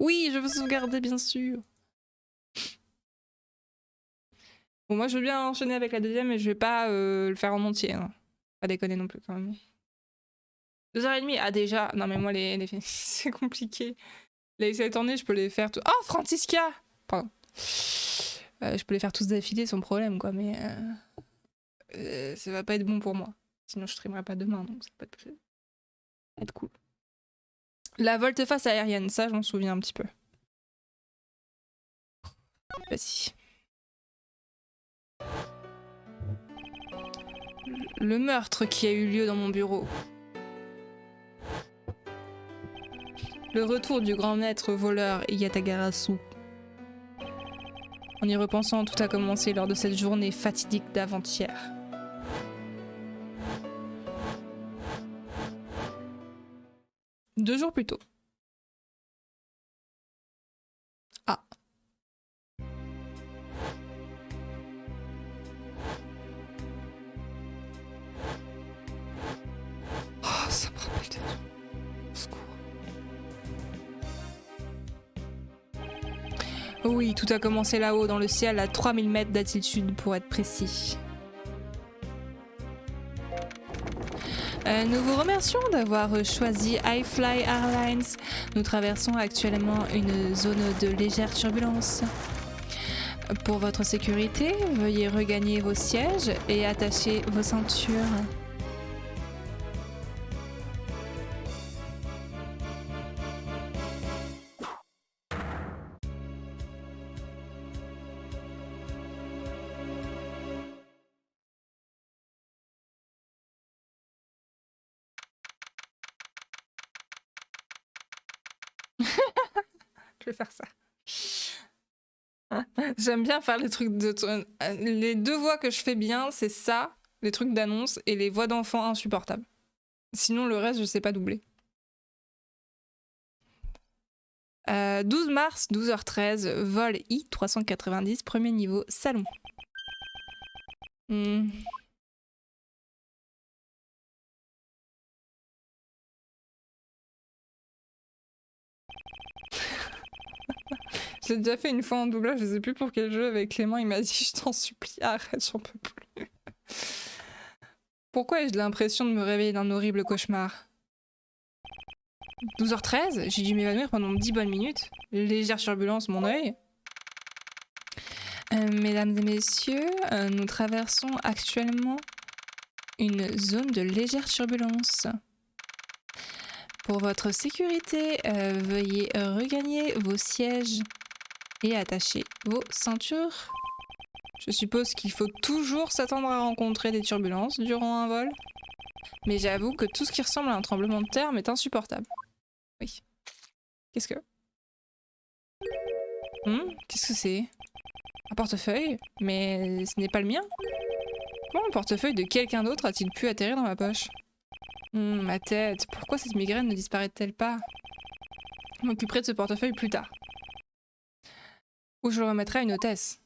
Oui, je veux sauvegarder, bien sûr. Bon, moi, je veux bien enchaîner avec la deuxième, mais je vais pas le faire en entier. Hein. Pas déconner non plus, quand même. 2h30, ah déjà. Non, mais moi, les c'est compliqué. Les essais tournés, je peux les faire tous. Oh, Francisca! Pardon. Je peux les faire tous d'affilée sans problème, quoi, mais ça va pas être bon pour moi. Sinon, je streamerai pas demain, donc ça va pas être cool. La volte-face aérienne, ça, je m'en souviens un petit peu. Vas-y. Le meurtre qui a eu lieu dans mon bureau. Le retour du grand maître voleur Yatagarasu. En y repensant, tout a commencé lors de cette journée fatidique d'avant-hier. Deux jours plus tôt. Ah. Oh, ça me rappelle des trucs. Au secours. Oui, tout a commencé là-haut, dans le ciel, à 3000 mètres d'altitude pour être précis. Nous vous remercions d'avoir choisi iFly Airlines. Nous traversons actuellement une zone de légère turbulence. Pour votre sécurité, veuillez regagner vos sièges et attacher vos ceintures. Je vais faire ça. J'aime bien faire les trucs de... Les deux voix que je fais bien, c'est ça, les trucs d'annonce, et les voix d'enfants insupportables. Sinon, le reste, je sais pas doubler. 12 mars, 12h13, vol I-390, premier niveau, salon. J'ai déjà fait une fois en doublage, je sais plus pour quel jeu, avec Clément, il m'a dit « Je t'en supplie, arrête, j'en peux plus. » Pourquoi ai-je l'impression de me réveiller d'un horrible cauchemar? 12h13, j'ai dû m'évanouir pendant 10 bonnes minutes. Légère turbulence, mon œil. Mesdames et messieurs, nous traversons actuellement une zone de légère turbulence. Pour votre sécurité, veuillez regagner vos sièges et attacher vos ceintures. Je suppose qu'il faut toujours s'attendre à rencontrer des turbulences durant un vol. Mais j'avoue que tout ce qui ressemble à un tremblement de terre m'est insupportable. Oui. Qu'est-ce que... Qu'est-ce que c'est? Un portefeuille? Mais ce n'est pas le mien? Comment le portefeuille de quelqu'un d'autre a-t-il pu atterrir dans ma poche? Ma tête, pourquoi cette migraine ne disparaît-elle pas? Je m'occuperai de ce portefeuille plus tard. Ou je le remettrai à une hôtesse.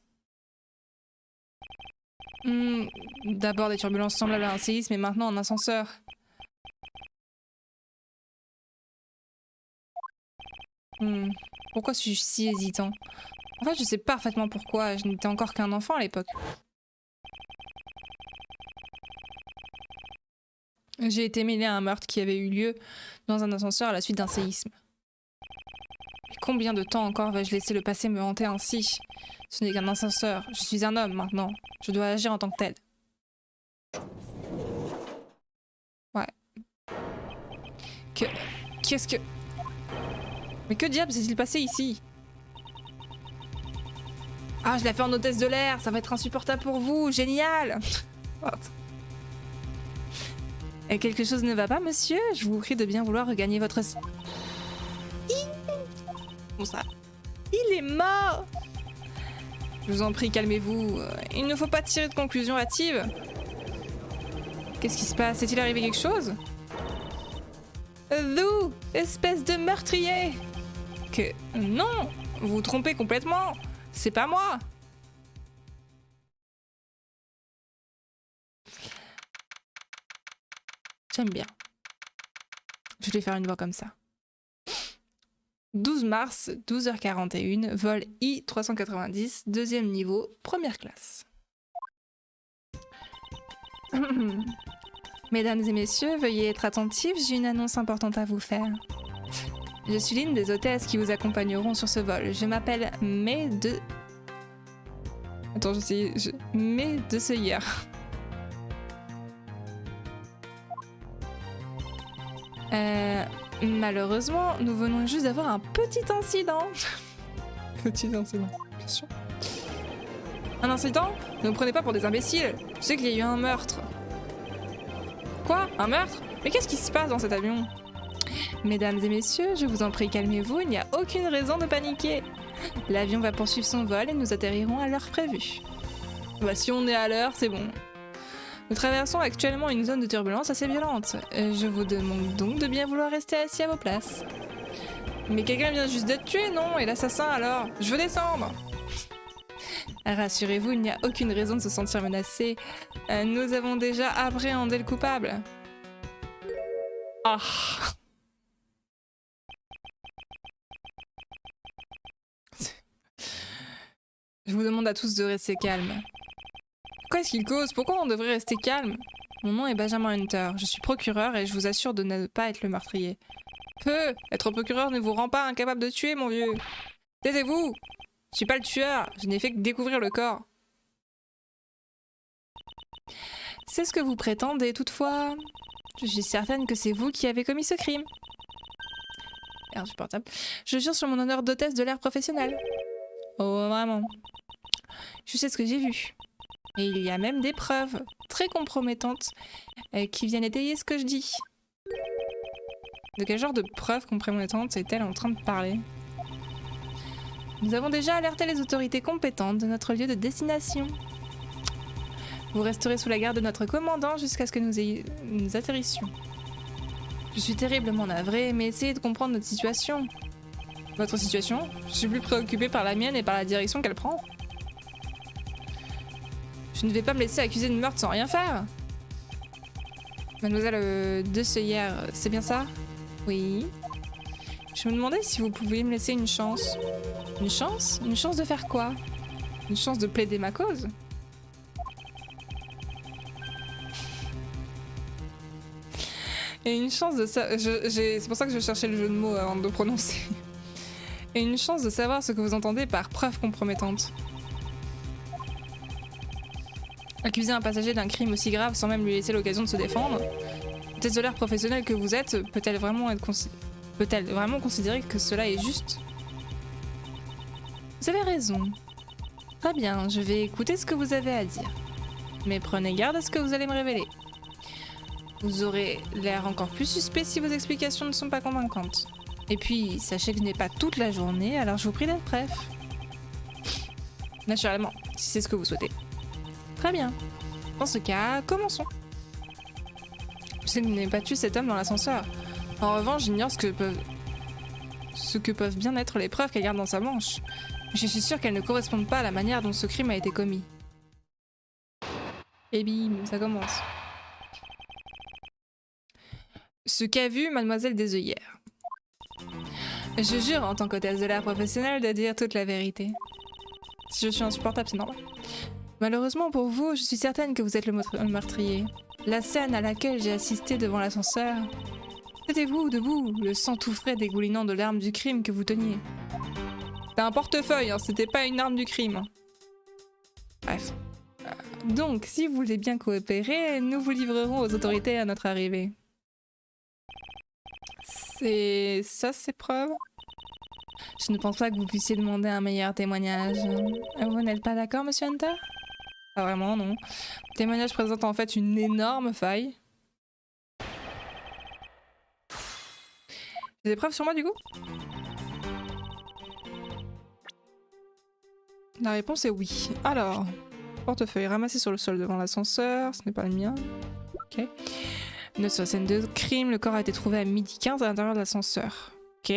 D'abord des turbulences semblables à un séisme et maintenant un ascenseur. Pourquoi suis-je si hésitant? En fait, je sais parfaitement pourquoi. Je n'étais encore qu'un enfant à l'époque. J'ai été mêlée à un meurtre qui avait eu lieu dans un ascenseur à la suite d'un séisme. Mais combien de temps encore vais-je laisser le passé me hanter ainsi? Ce n'est qu'un ascenseur. Je suis un homme maintenant. Je dois agir en tant que tel. Ouais. Qu'est-ce que... Mais que diable s'est-il passé ici? Ah, je l'ai fait en hôtesse de l'air. Ça va être insupportable pour vous. Génial. Quelque chose ne va pas, monsieur? Je vous prie de bien vouloir regagner votre... Bon, ça... Il est mort! Je vous en prie, calmez-vous. Il ne faut pas tirer de conclusions hâtives. Qu'est-ce qui se passe? Est-il arrivé quelque chose? Vous, espèce de meurtrier! Que... Non! Vous vous trompez complètement! C'est pas moi! J'aime bien. Je vais faire une voix comme ça. 12 mars, 12h41, vol I-390, deuxième niveau, première classe. Mesdames et messieurs, veuillez être attentifs, j'ai une annonce importante à vous faire. Je suis l'une des hôtesses qui vous accompagneront sur ce vol. Je m'appelle May de... Attends, May de Seuillère. Malheureusement, nous venons juste d'avoir un petit incident. Petit incident, bien sûr. Un incident? Ne me prenez pas pour des imbéciles. Je sais qu'il y a eu un meurtre. Quoi? Un meurtre? Mais qu'est-ce qui se passe dans cet avion? Mesdames et messieurs, je vous en prie, calmez-vous, il n'y a aucune raison de paniquer. L'avion va poursuivre son vol et nous atterrirons à l'heure prévue. Bah, si on est à l'heure, c'est bon. Nous traversons actuellement une zone de turbulence assez violente. Je vous demande donc de bien vouloir rester assis à vos places. Mais quelqu'un vient juste d'être tué, non? Et l'assassin alors? Je veux descendre! Rassurez-vous, il n'y a aucune raison de se sentir menacé. Nous avons déjà appréhendé le coupable. Ah! Je vous demande à tous de rester calmes. Qu'est-ce qu'il cause? Pourquoi on devrait rester calme? Mon nom est Benjamin Hunter. Je suis procureur et je vous assure de ne pas être le meurtrier. Être procureur ne vous rend pas incapable de tuer, mon vieux. Taisez-vous! Je suis pas le tueur. Je n'ai fait que découvrir le corps. C'est ce que vous prétendez, toutefois. Je suis certaine que c'est vous qui avez commis ce crime. Insupportable. Je jure sur mon honneur d'hôtesse de l'air professionnel. Oh, vraiment. Je sais ce que j'ai vu. Et il y a même des preuves très compromettantes qui viennent étayer ce que je dis. De quel genre de preuves compromettantes est-elle en train de parler? Nous avons déjà alerté les autorités compétentes de notre lieu de destination. Vous resterez sous la garde de notre commandant jusqu'à ce que nous atterrissions. Je suis terriblement navrée, mais essayez de comprendre notre situation. Votre situation? Je suis plus préoccupée par la mienne et par la direction qu'elle prend. Je ne vais pas me laisser accuser de meurtre sans rien faire. Mademoiselle de Seuillère, c'est bien ça? Oui. Je me demandais si vous pouviez me laisser une chance. Une chance? Une chance de faire quoi? Une chance de plaider ma cause? Et une chance de ça... C'est pour ça que je cherchais le jeu de mots avant de le prononcer. Et une chance de savoir ce que vous entendez par preuve compromettante. Accuser un passager d'un crime aussi grave sans même lui laisser l'occasion de se défendre. L'hôtesse de l'air professionnelle que vous êtes, peut-elle vraiment considérer que cela est juste? Vous avez raison. Très bien, je vais écouter ce que vous avez à dire. Mais prenez garde à ce que vous allez me révéler. Vous aurez l'air encore plus suspect si vos explications ne sont pas convaincantes. Et puis, sachez que je n'ai pas toute la journée, alors je vous prie d'être bref. Naturellement, si c'est ce que vous souhaitez. Très bien. Dans ce cas, commençons. Je n'ai pas tué cet homme dans l'ascenseur. En revanche, j'ignore ce que peuvent bien être les preuves qu'elle garde dans sa manche. Mais je suis sûre qu'elles ne correspondent pas à la manière dont ce crime a été commis. Et bim, ça commence. Ce qu'a vu Mademoiselle des œillères. Je jure en tant qu'hôtesse de l'air professionnelle de dire toute la vérité. Si je suis insupportable, c'est normal. Malheureusement pour vous, je suis certaine que vous êtes le meurtrier. La scène à laquelle j'ai assisté devant l'ascenseur, c'était vous, debout, le sang tout frais dégoulinant de l'arme du crime que vous teniez. C'était un portefeuille, hein, c'était pas une arme du crime. Bref. Donc, si vous voulez bien coopérer, nous vous livrerons aux autorités à notre arrivée. C'est ça, ces preuves? Je ne pense pas que vous puissiez demander un meilleur témoignage. Vous n'êtes pas d'accord, monsieur Hunter? Pas vraiment, non. Le témoignage présente en fait une énorme faille. J'ai des preuves sur moi, du coup? La réponse est oui. Alors, portefeuille ramassé sur le sol devant l'ascenseur, ce n'est pas le mien. Ok. Note sur la scène de crime, le corps a été trouvé à 12h15 à l'intérieur de l'ascenseur. Ok.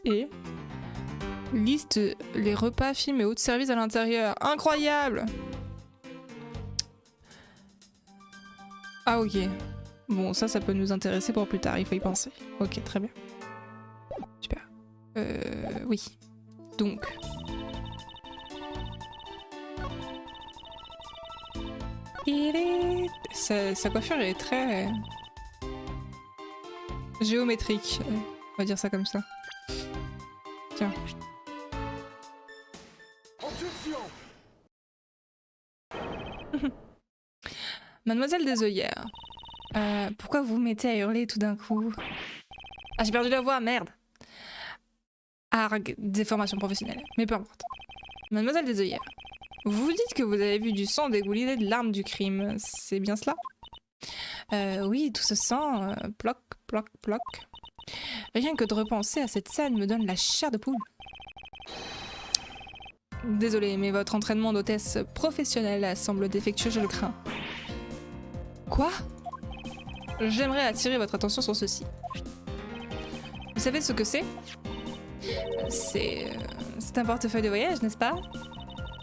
Et liste les repas, films et autres services à l'intérieur. Incroyable! Ah ok. Bon, ça peut nous intéresser pour plus tard, il faut y penser. Ok, très bien. Super. Oui. Donc... Sa coiffure est très... géométrique. On va dire ça comme ça. Tiens. Mademoiselle des œillères. Pourquoi vous vous mettez à hurler tout d'un coup? Ah, j'ai perdu la voix, merde. Arg, déformation professionnelle. Mais peu importe. Mademoiselle des œillères. Vous dites que vous avez vu du sang dégouliner de l'arme du crime. C'est bien cela? Oui, tout ce sang, ploc, ploc, ploc. Rien que de repenser à cette scène me donne la chair de poule. Désolé, mais votre entraînement d'hôtesse professionnelle semble défectueux, je le crains. Quoi? J'aimerais attirer votre attention sur ceci. Vous savez ce que c'est? C'est un portefeuille de voyage, n'est-ce pas?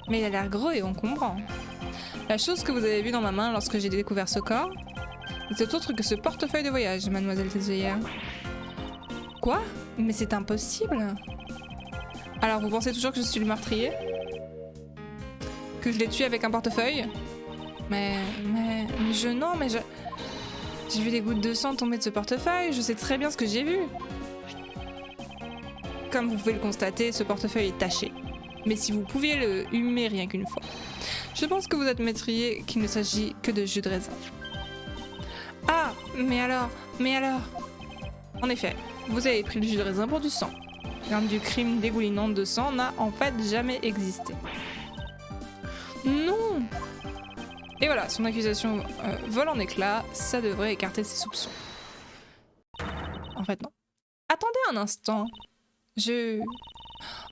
Mais il a l'air gros et encombrant. La chose que vous avez vue dans ma main lorsque j'ai découvert ce corps, c'est autre que ce portefeuille de voyage, mademoiselle des œillères. Quoi? Mais c'est impossible! Alors vous pensez toujours que je suis le meurtrier? Que je l'ai tué avec un portefeuille? Mais j'ai vu des gouttes de sang tomber de ce portefeuille, je sais très bien ce que j'ai vu. Comme vous pouvez le constater, ce portefeuille est taché. Mais si vous pouviez le humer rien qu'une fois, je pense que vous admettriez qu'il ne s'agit que de jus de raisin. Ah, mais alors... En effet, vous avez pris le jus de raisin pour du sang. L'arme du crime dégoulinant de sang n'a en fait jamais existé. Non! Et voilà, son accusation vole en éclats, ça devrait écarter ses soupçons. En fait, non. Attendez un instant.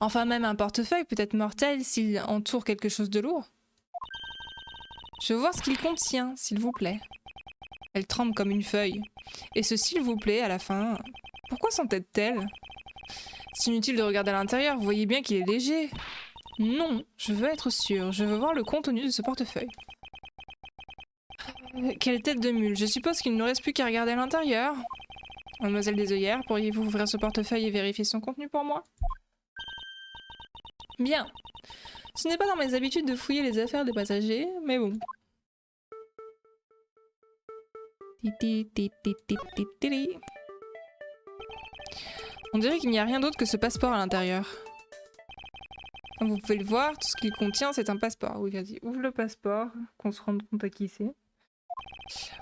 Enfin, même un portefeuille peut être mortel s'il entoure quelque chose de lourd. Je veux voir ce qu'il contient, s'il vous plaît. Elle tremble comme une feuille. Et ce s'il vous plaît, à la fin... Pourquoi s'entête-t-elle? C'est inutile de regarder à l'intérieur, vous voyez bien qu'il est léger. Non, je veux être sûre, je veux voir le contenu de ce portefeuille. Quelle tête de mule, je suppose qu'il ne reste plus qu'à regarder à l'intérieur. Mademoiselle des œillères, pourriez-vous ouvrir ce portefeuille et vérifier son contenu pour moi? Bien. Ce n'est pas dans mes habitudes de fouiller les affaires des passagers, mais bon. On dirait qu'il n'y a rien d'autre que ce passeport à l'intérieur. Comme vous pouvez le voir, tout ce qu'il contient, c'est un passeport. Oui, vas-y, ouvre le passeport, qu'on se rende compte à qui c'est.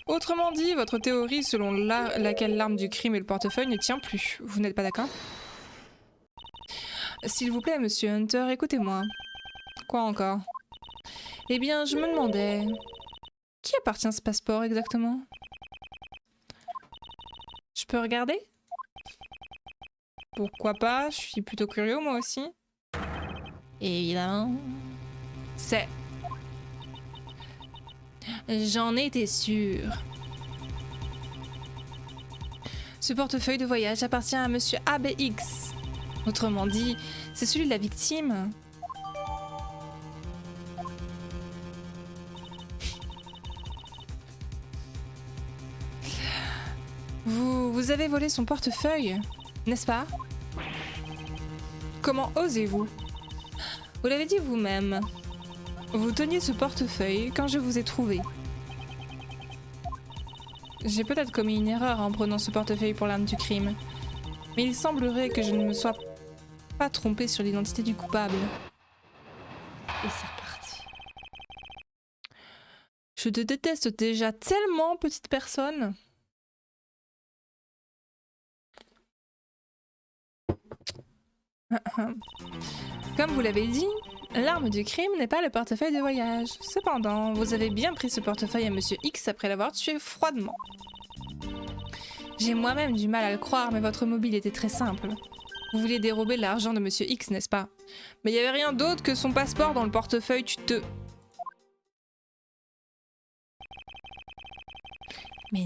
Autrement dit, votre théorie selon laquelle l'arme du crime est le portefeuille ne tient plus. Vous n'êtes pas d'accord? S'il vous plaît, monsieur Hunter, écoutez-moi. Quoi encore? Eh bien, je me demandais... Qui appartient ce passeport exactement? Je peux regarder? Pourquoi pas? Je suis plutôt curieux moi aussi. Évidemment. C'est... J'en étais sûre. Ce portefeuille de voyage appartient à monsieur ABX. Autrement dit, c'est celui de la victime. Vous avez volé son portefeuille, n'est-ce pas? Comment osez-vous? Vous l'avez dit vous-même. Vous teniez ce portefeuille quand je vous ai trouvé. J'ai peut-être commis une erreur en prenant ce portefeuille pour l'arme du crime. Mais il semblerait que je ne me sois pas trompée sur l'identité du coupable. Et c'est reparti. Je te déteste déjà tellement, petite personne. Comme vous l'avez dit, l'arme du crime n'est pas le portefeuille de voyage. Cependant, vous avez bien pris ce portefeuille à Monsieur X après l'avoir tué froidement. J'ai moi-même du mal à le croire, mais votre mobile était très simple. Vous vouliez dérober l'argent de Monsieur X, n'est-ce pas? Mais il n'y avait rien d'autre que son passeport dans le portefeuille, tu te... Mais...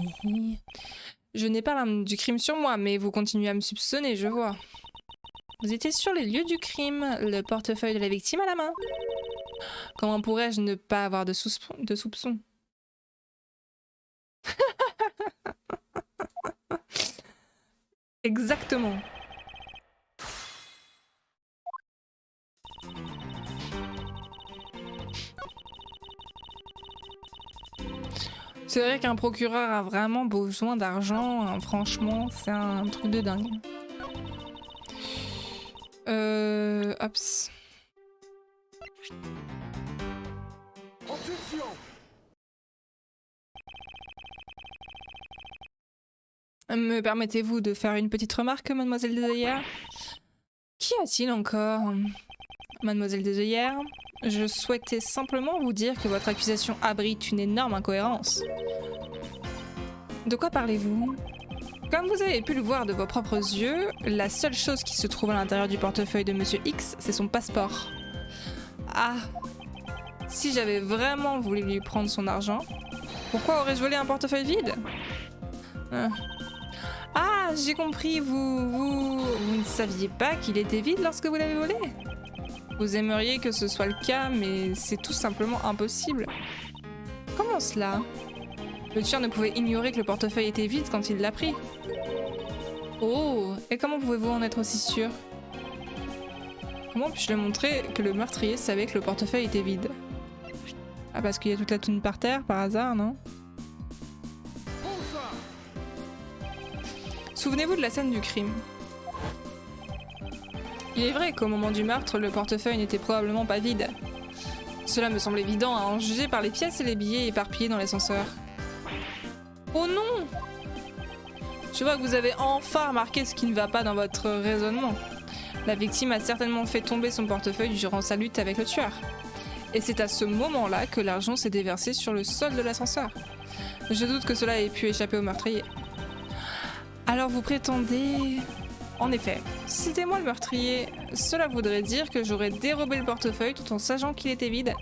Je n'ai pas l'arme du crime sur moi, mais vous continuez à me soupçonner, je vois. Vous étiez sur les lieux du crime, le portefeuille de la victime à la main. Comment pourrais-je ne pas avoir de soupçons? Exactement. C'est vrai qu'un procureur a vraiment besoin d'argent, hein, franchement, c'est un truc de dingue. Hops. Me permettez-vous de faire une petite remarque, mademoiselle Desœillères? Qu'y a-t-il encore? Mademoiselle Desœillères, je souhaitais simplement vous dire que votre accusation abrite une énorme incohérence. De quoi parlez-vous? Comme vous avez pu le voir de vos propres yeux, la seule chose qui se trouve à l'intérieur du portefeuille de Monsieur X, c'est son passeport. Ah, si j'avais vraiment voulu lui prendre son argent, pourquoi aurais-je volé un portefeuille vide? Ah, j'ai compris, vous ne saviez pas qu'il était vide lorsque vous l'avez volé? Vous aimeriez que ce soit le cas, mais c'est tout simplement impossible. Comment cela? Le tueur ne pouvait ignorer que le portefeuille était vide quand il l'a pris. Oh, et comment pouvez-vous en être aussi sûr? Comment puis-je le montrer que le meurtrier savait que le portefeuille était vide? Ah, parce qu'il y a toute la thune par terre, par hasard, non? Souvenez-vous de la scène du crime. Il est vrai qu'au moment du meurtre, le portefeuille n'était probablement pas vide. Cela me semble évident à en juger par les pièces et les billets éparpillés dans l'ascenseur. Oh non! Je vois que vous avez enfin remarqué ce qui ne va pas dans votre raisonnement. La victime a certainement fait tomber son portefeuille durant sa lutte avec le tueur. Et c'est à ce moment-là que l'argent s'est déversé sur le sol de l'ascenseur. Je doute que cela ait pu échapper au meurtrier. Alors vous prétendez... En effet, si c'était moi le meurtrier, cela voudrait dire que j'aurais dérobé le portefeuille tout en sachant qu'il était vide.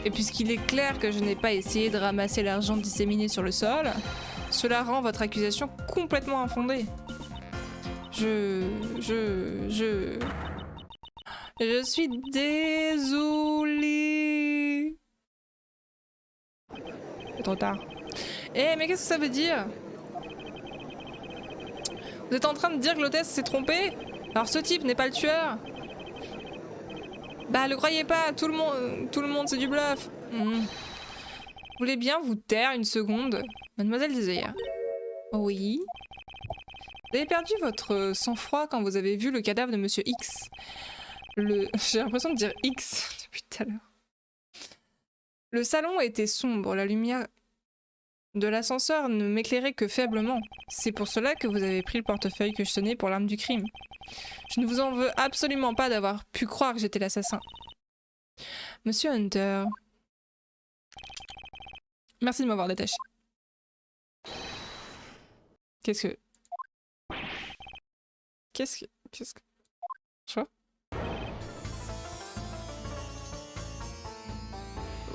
Et puisqu'il est clair que je n'ai pas essayé de ramasser l'argent disséminé sur le sol, cela rend votre accusation complètement infondée. Je suis désolée. C'est trop tard. Eh, mais qu'est-ce que ça veut dire? Vous êtes en train de dire que l'hôtesse s'est trompée? Alors ce type n'est pas le tueur? Bah le croyez pas, tout le monde c'est du bluff. Vous voulez bien vous taire une seconde? Mademoiselle Desœillères. Oui? Vous avez perdu votre sang-froid quand vous avez vu le cadavre de Monsieur X. J'ai l'impression de dire X depuis tout à l'heure. Le salon était sombre, la lumière de l'ascenseur ne m'éclairait que faiblement. C'est pour cela que vous avez pris le portefeuille que je tenais pour l'arme du crime. Je ne vous en veux absolument pas d'avoir pu croire que j'étais l'assassin. Monsieur Hunter... Merci de m'avoir détaché. Qu'est-ce que... Je vois.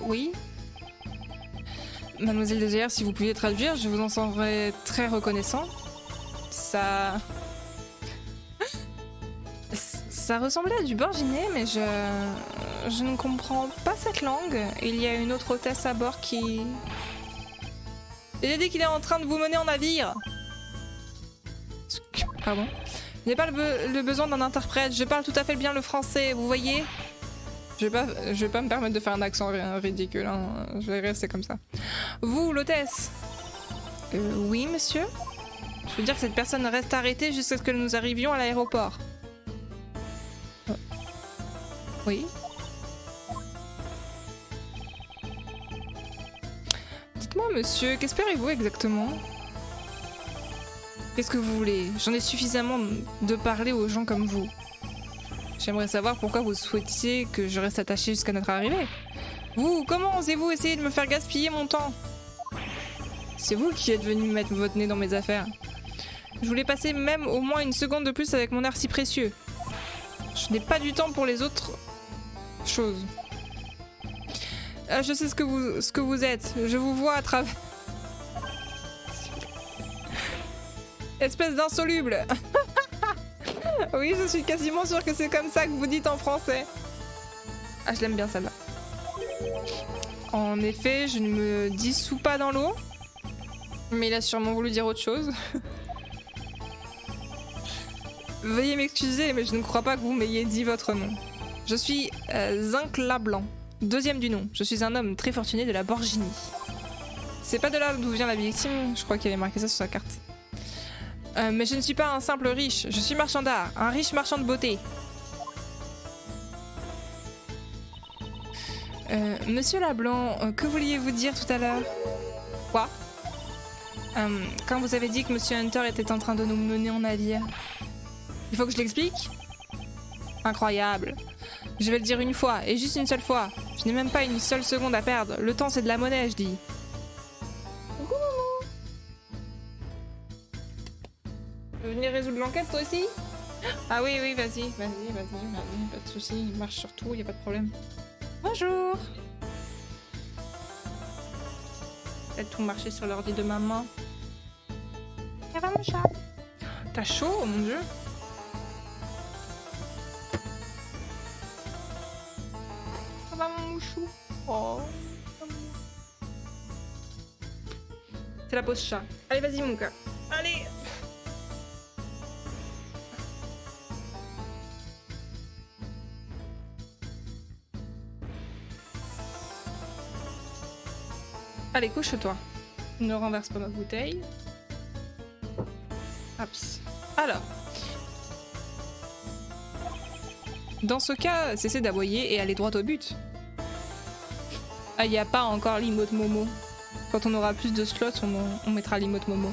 Oui? Mademoiselle Desœillères, si vous pouviez traduire, je vous en serais très reconnaissant. Ça ressemblait à du borginé, mais je ne comprends pas cette langue. Il y a une autre hôtesse à bord qui... Il a dit qu'il est en train de vous mener en navire. Pardon. Il n'y a pas le besoin d'un interprète. Je parle tout à fait bien le français, vous voyez? Je vais pas me permettre de faire un accent ridicule, hein. Je vais rester comme ça. Vous, l'hôtesse? Oui, monsieur? Je veux dire que cette personne reste arrêtée jusqu'à ce que nous arrivions à l'aéroport. Oui? Dites-moi, monsieur, qu'espérez-vous exactement? Qu'est-ce que vous voulez? J'en ai suffisamment de parler aux gens comme vous. J'aimerais savoir pourquoi vous souhaitiez que je reste attachée jusqu'à notre arrivée. Vous, comment osez-vous essayer de me faire gaspiller mon temps? C'est vous qui êtes venu mettre votre nez dans mes affaires. Je voulais passer même au moins une seconde de plus avec mon air si précieux. Je n'ai pas du temps pour les autres choses. Je sais ce que vous êtes. Je vous vois à travers... Espèce d'insoluble. Oui, je suis quasiment sûre que c'est comme ça que vous dites en français. Ah, je l'aime bien celle-là. En effet, je ne me dissous pas dans l'eau. Mais il a sûrement voulu dire autre chose. Veuillez m'excuser, mais je ne crois pas que vous m'ayez dit votre nom. Je suis Zinc Lablanc, deuxième du nom. Je suis un homme très fortuné de la Borginie. C'est pas de là d'où vient la victime, je crois qu'elle est marquée ça sur sa carte. Mais je ne suis pas un simple riche, je suis marchand d'art, un riche marchand de beauté. Monsieur Lablanc, que vouliez-vous dire tout à l'heure? Quoi? Quand vous avez dit que Monsieur Hunter était en train de nous mener en navire. Il faut que je l'explique? Incroyable. Je vais le dire une fois, et juste une seule fois. Je n'ai même pas une seule seconde à perdre. Le temps, c'est de la monnaie, je dis. Coucou, maman. Tu veux venir résoudre l'enquête, toi aussi? Ah oui, oui, vas-y, pas de soucis. Il marche sur tout, y a pas de problème. Bonjour. Peut-être tout marcher sur l'ordi de maman. Ça va, mon chat? T'as chaud, oh mon dieu. Ça va, mon mouchou? Oh. C'est la pause chat. Allez, vas-y, mon cœur. Allez. Allez, couche-toi. Ne renverse pas ma bouteille. Hops. Alors. Dans ce cas, cessez d'aboyer et allez droit au but. Ah, il n'y a pas encore l'emote Momo. Quand on aura plus de slots, on mettra l'emote Momo.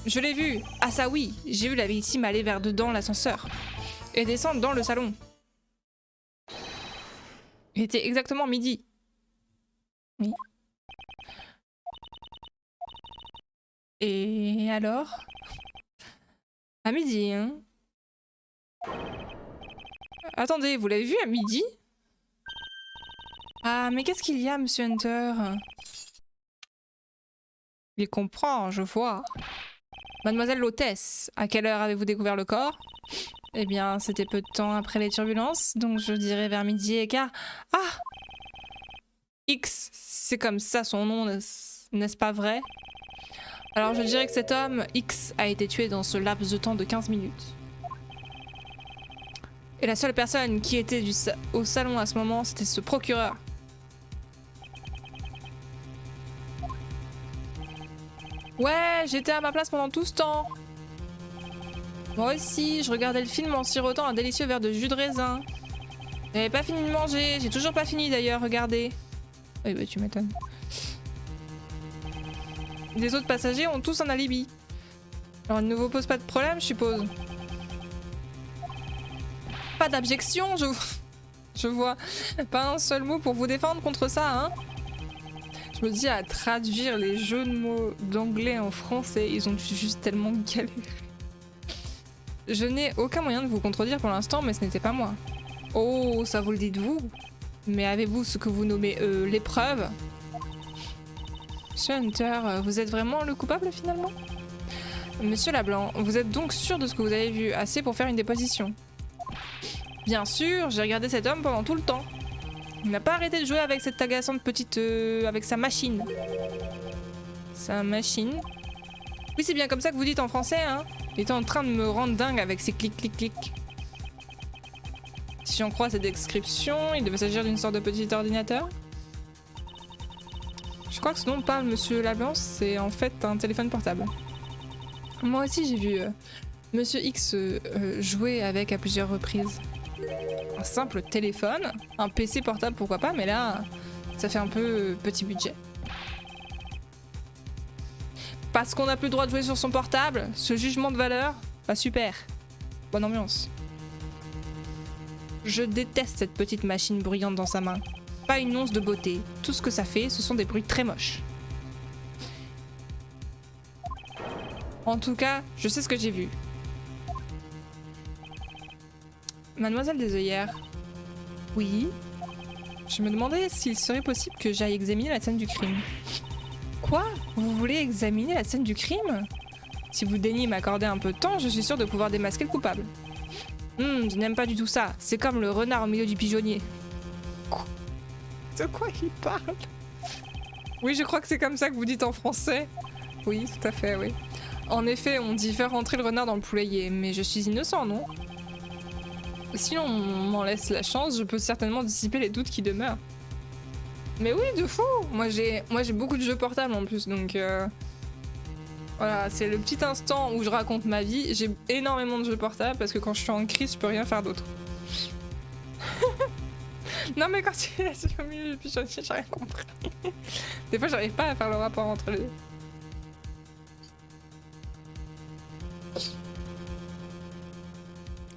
Je l'ai vu. Ah ça oui, j'ai vu la victime aller vers dedans l'ascenseur. Et descendre dans le salon. Il était exactement midi. Oui. Et alors? À midi, hein? Attendez, vous l'avez vu à midi? Ah, mais qu'est-ce qu'il y a, Monsieur Hunter? Il comprend, je vois. Mademoiselle l'hôtesse, à quelle heure avez-vous découvert le corps? Eh bien, c'était peu de temps après les turbulences, donc je dirais vers midi et quart. Ah! X, c'est comme ça son nom, n'est-ce pas vrai? Alors je dirais que cet homme, X, a été tué dans ce laps de temps de 15 minutes. Et la seule personne qui était au salon à ce moment, c'était ce procureur. Ouais, j'étais à ma place pendant tout ce temps. Moi aussi, je regardais le film en sirotant un délicieux verre de jus de raisin. J'avais pas fini de manger, j'ai toujours pas fini d'ailleurs, regardez. Oui, bah tu m'étonnes. Les autres passagers ont tous un alibi. Alors il ne vous pose pas de problème, je suppose. Pas d'objection, je vois. Pas un seul mot pour vous défendre contre ça, hein. Je me dis à traduire les jeux de mots d'anglais en français, ils ont juste tellement galéré. Je n'ai aucun moyen de vous contredire pour l'instant, mais ce n'était pas moi. Oh, ça vous le dites vous? Mais avez-vous ce que vous nommez l'épreuve? Monsieur Hunter, vous êtes vraiment le coupable finalement? Monsieur Lablanc, vous êtes donc sûr de ce que vous avez vu, assez pour faire une déposition? Bien sûr, j'ai regardé cet homme pendant tout le temps. Il n'a pas arrêté de jouer avec cette agaçante petite... avec sa machine. Sa machine? Oui, c'est bien comme ça que vous dites en français, hein? Il était en train de me rendre dingue avec ses clics-clics-clics. Si j'en crois cette description, il devait s'agir d'une sorte de petit ordinateur. Je crois que ce dont parle Monsieur Lablanc, c'est en fait un téléphone portable. Moi aussi j'ai vu Monsieur X jouer avec à plusieurs reprises. Un simple téléphone, un PC portable pourquoi pas, mais là, ça fait un peu petit budget. Parce qu'on n'a plus le droit de jouer sur son portable, ce jugement de valeur, bah super. Bonne ambiance. Je déteste cette petite machine bruyante dans sa main. Pas une once de beauté. Tout ce que ça fait, ce sont des bruits très moches. En tout cas, je sais ce que j'ai vu. Mademoiselle des œillères. Oui. Je me demandais s'il serait possible que j'aille examiner la scène du crime. Quoi? Vous voulez examiner la scène du crime? Si vous daignez m'accorder un peu de temps, je suis sûre de pouvoir démasquer le coupable. Je n'aime pas du tout ça. C'est comme le renard au milieu du pigeonnier. Quoi? De quoi il parle? Oui, je crois que c'est comme ça que vous dites en français. Oui, tout à fait, oui. En effet, on dit faire rentrer le renard dans le poulailler, mais je suis innocent, non? Si on m'en laisse la chance, je peux certainement dissiper les doutes qui demeurent. Mais oui, de fou. Moi j'ai beaucoup de jeux portables en plus, donc voilà, c'est le petit instant où je raconte ma vie. J'ai énormément de jeux portables parce que quand je suis en crise, je peux rien faire d'autre. Non mais quand tu laisses au milieu, j'ai rien compris. Des fois, j'arrive pas à faire le rapport entre les deux.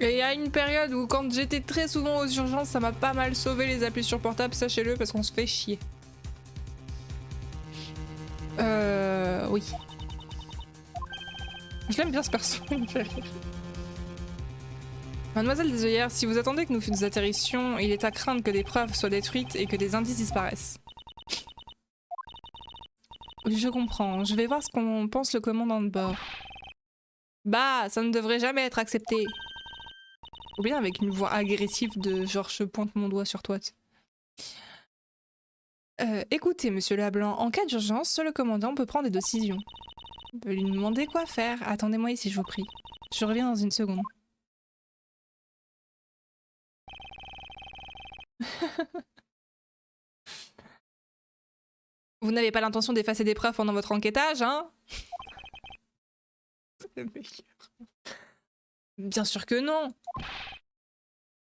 Et il y a une période où quand j'étais très souvent aux urgences, ça m'a pas mal sauvé les applis sur portable, sachez-le, parce qu'on se fait chier. Oui. Je l'aime bien ce perso, il me fait rire. Mademoiselle des œillères, si vous attendez que nous atterrissions, il est à craindre que des preuves soient détruites et que des indices disparaissent. Je comprends, je vais voir ce qu'on pense le commandant de bord. Bah, ça ne devrait jamais être accepté. Ou bien avec une voix agressive de genre je pointe mon doigt sur toi. Écoutez, monsieur Lablanc, en cas d'urgence, seul le commandant peut prendre des décisions. On peut lui demander quoi faire. Attendez-moi ici, je vous prie. Je reviens dans une seconde. Vous n'avez pas l'intention d'effacer des preuves pendant votre enquêtage, hein? C'est le meilleur. Bien sûr que non.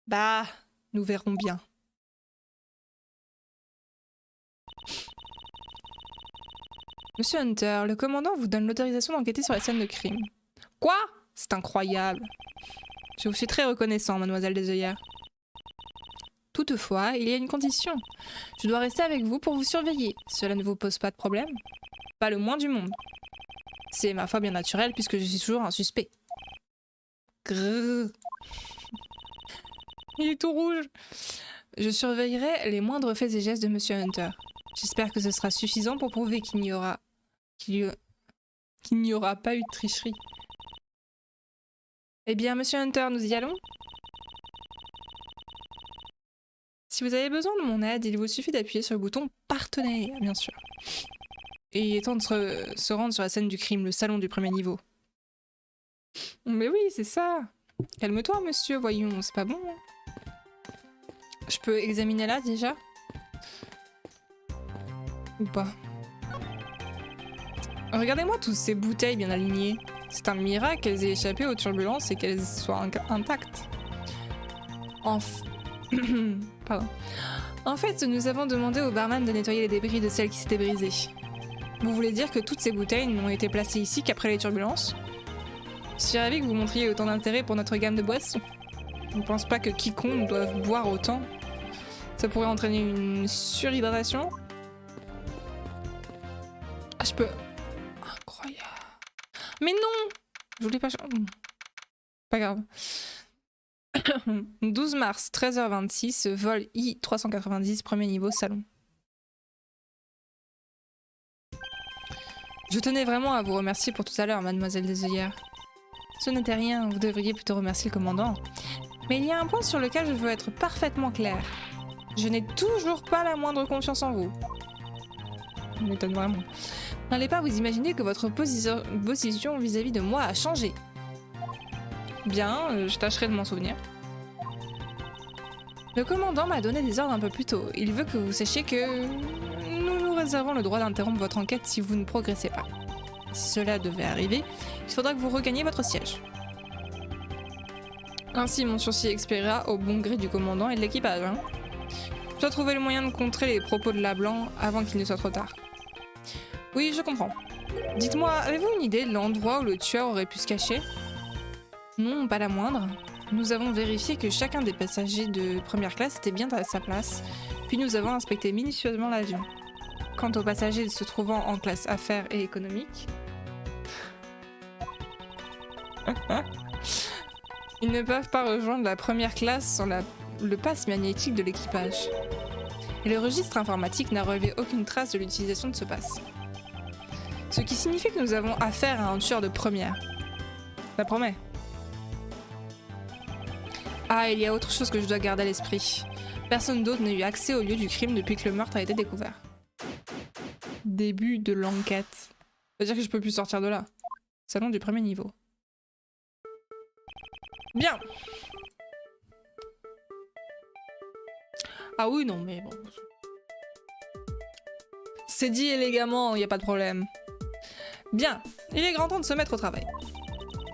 Bah, nous verrons bien. Monsieur Hunter, le commandant vous donne l'autorisation d'enquêter sur la scène de crime. Quoi? C'est incroyable. Je vous suis très reconnaissant, mademoiselle des œillères. Toutefois, il y a une condition. Je dois rester avec vous pour vous surveiller. Cela ne vous pose pas de problème? Pas le moins du monde. C'est ma foi bien naturelle puisque je suis toujours un suspect. Grrr. Il est tout rouge. Je surveillerai les moindres faits et gestes de Monsieur Hunter. J'espère que ce sera suffisant pour prouver qu'il n'y aura pas eu de tricherie. Eh bien, Monsieur Hunter, nous y allons? Si vous avez besoin de mon aide, il vous suffit d'appuyer sur le bouton partenaire, bien sûr. Et il est temps de se rendre sur la scène du crime, le salon du premier niveau. Mais oui, c'est ça. Calme-toi, monsieur, voyons, c'est pas bon. Je peux examiner là, déjà? Ou pas? Regardez-moi toutes ces bouteilles bien alignées. C'est un miracle qu'elles aient échappé aux turbulences et qu'elles soient intactes. Pardon. En fait, nous avons demandé au barman de nettoyer les débris de celles qui s'étaient brisées. Vous voulez dire que toutes ces bouteilles n'ont été placées ici qu'après les turbulences? Je suis ravie que vous montriez autant d'intérêt pour notre gamme de boissons. Je ne pense pas que quiconque doive boire autant. Ça pourrait entraîner une surhydratation. Ah, je peux... Incroyable. Mais non! Je voulais pas... Pas grave. 12 mars, 13h26, vol I-390, premier niveau, salon. Je tenais vraiment à vous remercier pour tout à l'heure, mademoiselle des œillères. Ce n'était rien, vous devriez plutôt remercier le commandant. Mais il y a un point sur lequel je veux être parfaitement clair. Je n'ai toujours pas la moindre confiance en vous. Ça m'étonne vraiment. N'allez pas vous imaginer que votre position vis-à-vis de moi a changé. Bien, je tâcherai de m'en souvenir. Le commandant m'a donné des ordres un peu plus tôt. Il veut que vous sachiez que nous nous réservons le droit d'interrompre votre enquête si vous ne progressez pas. Si cela devait arriver, il faudra que vous regagniez votre siège. Ainsi, mon sursis expirera au bon gré du commandant et de l'équipage. Hein. Je dois trouver le moyen de contrer les propos de Lablanc avant qu'il ne soit trop tard. Oui, je comprends. Dites-moi, avez-vous une idée de l'endroit où le tueur aurait pu se cacher? Non, pas la moindre. Nous avons vérifié que chacun des passagers de première classe était bien à sa place, puis nous avons inspecté minutieusement l'avion. Quant aux passagers se trouvant en classe affaires et économique, ils ne peuvent pas rejoindre la première classe sans le pass magnétique de l'équipage. Et le registre informatique n'a relevé aucune trace de l'utilisation de ce pass. Ce qui signifie que nous avons affaire à un tueur de première. Ça promet. Ah, il y a autre chose que je dois garder à l'esprit. Personne d'autre n'a eu accès au lieu du crime depuis que le meurtre a été découvert. Début de l'enquête. Ça veut dire que je peux plus sortir de là. Salon du premier niveau. Bien. Ah oui, non, mais bon. C'est dit élégamment, y a pas de problème. Bien, il est grand temps de se mettre au travail.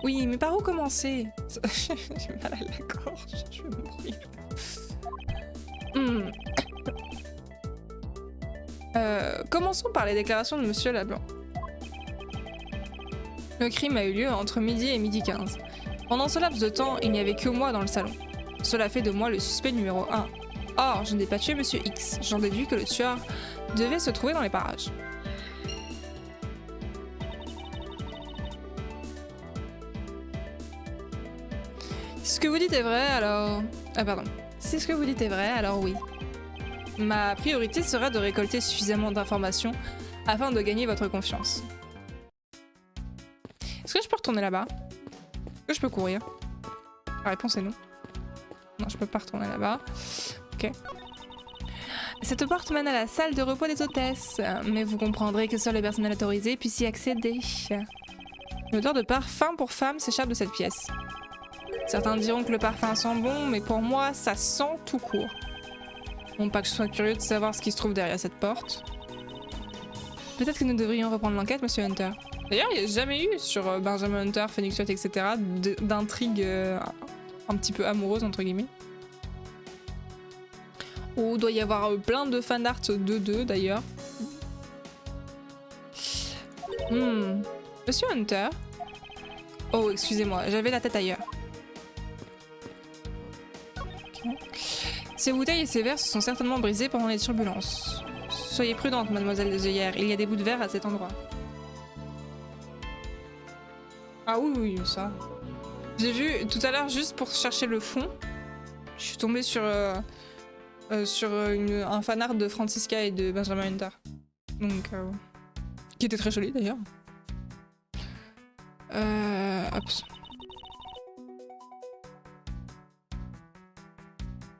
Oui, mais par où commencer? J'ai mal à la gorge, je vais mourir. Commençons par les déclarations de Monsieur Lablanc. Le crime a eu lieu entre midi et midi 15. Pendant ce laps de temps, il n'y avait que moi dans le salon. Cela fait de moi le suspect numéro 1. Or, je n'ai pas tué Monsieur X. J'en déduis que le tueur devait se trouver dans les parages. Si ce que vous dites est vrai, alors... Ah pardon. Si ce que vous dites est vrai, alors oui. Ma priorité sera de récolter suffisamment d'informations afin de gagner votre confiance. Est-ce que je peux retourner là-bas? Est-ce que je peux courir? La réponse est non. Non, je peux pas retourner là-bas. Ok. Cette porte mène à la salle de repos des hôtesses, mais vous comprendrez que seul le personnel autorisé puisse y accéder. Une odeur de parfum pour femme s'échappe de cette pièce. Certains diront que le parfum sent bon, mais pour moi, ça sent tout court. Non pas que je sois curieux de savoir ce qui se trouve derrière cette porte. Peut-être que nous devrions reprendre l'enquête, Monsieur Hunter. D'ailleurs, il n'y a jamais eu sur Benjamin Hunter, Phoenix Wright, etc. d'intrigue un petit peu amoureuse, entre guillemets. Oh, il doit y avoir plein de fanart de deux, d'ailleurs. Monsieur Hunter. Oh, excusez-moi, j'avais la tête ailleurs. Okay. Ces bouteilles et ces verres se sont certainement brisés pendant les turbulences. Soyez prudente, mademoiselle de Zeyer, il y a des bouts de verre à cet endroit. Ah oui, oui, ça. J'ai vu tout à l'heure, juste pour chercher le fond, je suis tombée sur, un fanart de Francisca et de Benjamin Hunter. Donc, qui était très joli d'ailleurs. Hop.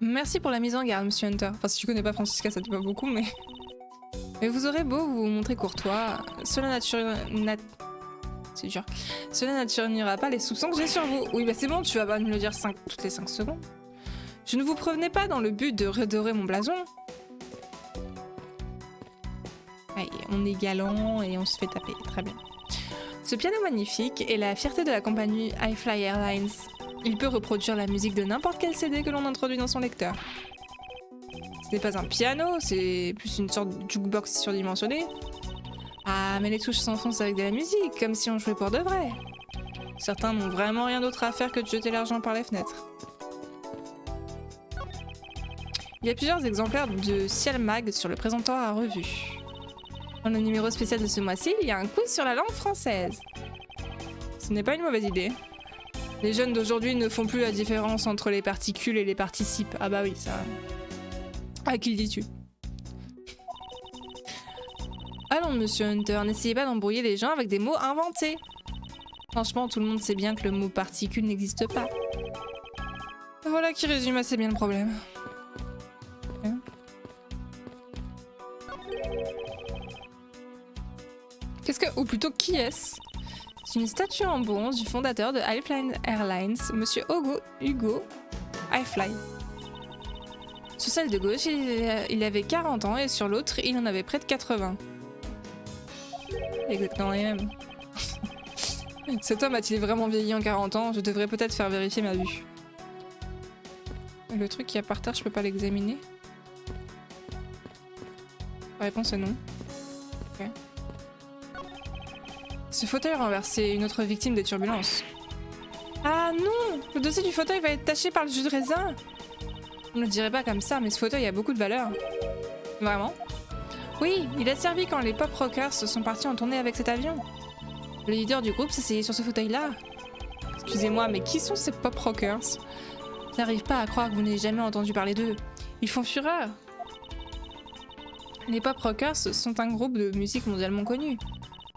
Merci pour la mise en garde, Monsieur Hunter. Enfin, si tu connais pas Francisca, ça te va beaucoup, mais... Mais vous aurez beau vous montrer courtois, cela c'est dur. Cela n'atténuera pas les soupçons que j'ai sur vous. Oui, bah c'est bon, tu vas pas me le dire toutes les 5 secondes. Je ne vous prévenais pas dans le but de redorer mon blason. Allez, on est galant et on se fait taper, très bien. Ce piano magnifique est la fierté de la compagnie iFly Airlines. Il peut reproduire la musique de n'importe quel CD que l'on introduit dans son lecteur. Ce n'est pas un piano, c'est plus une sorte de jukebox surdimensionné. Ah, mais les touches s'enfoncent avec de la musique, comme si on jouait pour de vrai. Certains n'ont vraiment rien d'autre à faire que de jeter l'argent par les fenêtres. Il y a plusieurs exemplaires de Ciel Mag sur le présentoir à revue. Dans le numéro spécial de ce mois-ci, il y a un quiz sur la langue française. Ce n'est pas une mauvaise idée. Les jeunes d'aujourd'hui ne font plus la différence entre les particules et les participes. Ah bah oui, ça... À qui le dis-tu? Allons, Monsieur Hunter, n'essayez pas d'embrouiller les gens avec des mots inventés. Franchement, tout le monde sait bien que le mot particule n'existe pas. Voilà qui résume assez bien le problème. Okay. Qu'est-ce que... Ou plutôt, qui est-ce? C'est une statue en bronze du fondateur de iFly Airlines, Monsieur Hugo iFly. Sur celle de gauche, il avait 40 ans et sur l'autre, il en avait près de 80. Exactement les mêmes. Cet homme a-t-il vraiment vieilli en 40 ans? Je devrais peut-être faire vérifier ma vue. Le truc qui est par terre, je peux pas l'examiner. La réponse est non. Ok. Ce fauteuil renversé, une autre victime des turbulences. Ah non! Le dossier du fauteuil va être taché par le jus de raisin! On ne le dirait pas comme ça, mais ce fauteuil a beaucoup de valeur. Vraiment? Oui, il a servi quand les pop rockers sont partis en tournée avec cet avion. Le leader du groupe s'asseyait sur ce fauteuil-là. Excusez-moi, mais qui sont ces pop rockers? Je n'arrive pas à croire que vous n'ayez jamais entendu parler d'eux. Ils font fureur. Les pop rockers sont un groupe de musique mondialement connu.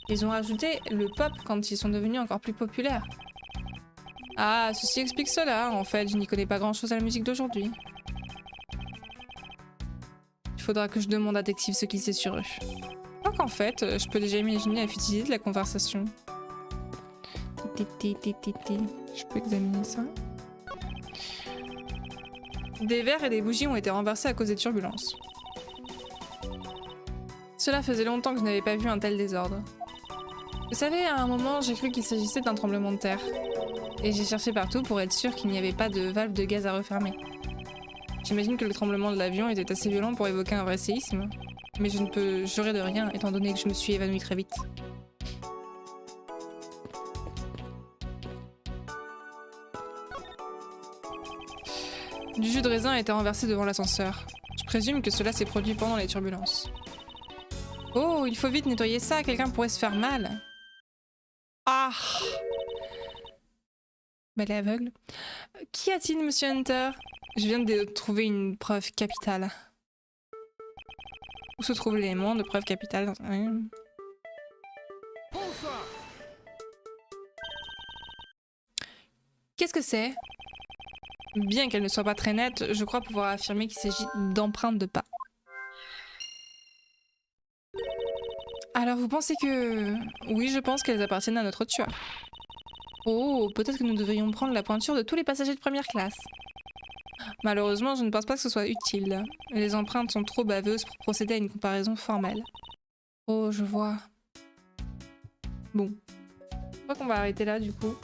Ils ont rajouté le pop quand ils sont devenus encore plus populaires. Ah, ceci explique cela. En fait, je n'y connais pas grand-chose à la musique d'aujourd'hui. Il faudra que je demande à Détective ce qu'il sait sur eux. Donc en fait, je peux déjà imaginer la futilité de la conversation. Je peux examiner ça. Des verres et des bougies ont été renversés à cause des turbulences. Cela faisait longtemps que je n'avais pas vu un tel désordre. Vous savez, à un moment, j'ai cru qu'il s'agissait d'un tremblement de terre. Et j'ai cherché partout pour être sûr qu'il n'y avait pas de valve de gaz à refermer. J'imagine que le tremblement de l'avion était assez violent pour évoquer un vrai séisme. Mais je ne peux jurer de rien, étant donné que je me suis évanouie très vite. Du jus de raisin a été renversé devant l'ascenseur. Je présume que cela s'est produit pendant les turbulences. Oh, il faut vite nettoyer ça, quelqu'un pourrait se faire mal. Ah! Bah, elle est aveugle. Qu'y a-t-il, monsieur Hunter? Je viens de trouver une preuve capitale. Où se trouvent les éléments de preuve capitale? Qu'est-ce que c'est? Bien qu'elle ne soit pas très nette, je crois pouvoir affirmer qu'il s'agit d'empreintes de pas. Alors vous pensez que... Oui, je pense qu'elles appartiennent à notre tueur. Oh, peut-être que nous devrions prendre la pointure de tous les passagers de première classe. Malheureusement, je ne pense pas que ce soit utile. Les empreintes sont trop baveuses pour procéder à une comparaison formelle. Oh, je vois. Bon. Je crois qu'on va arrêter là, du coup.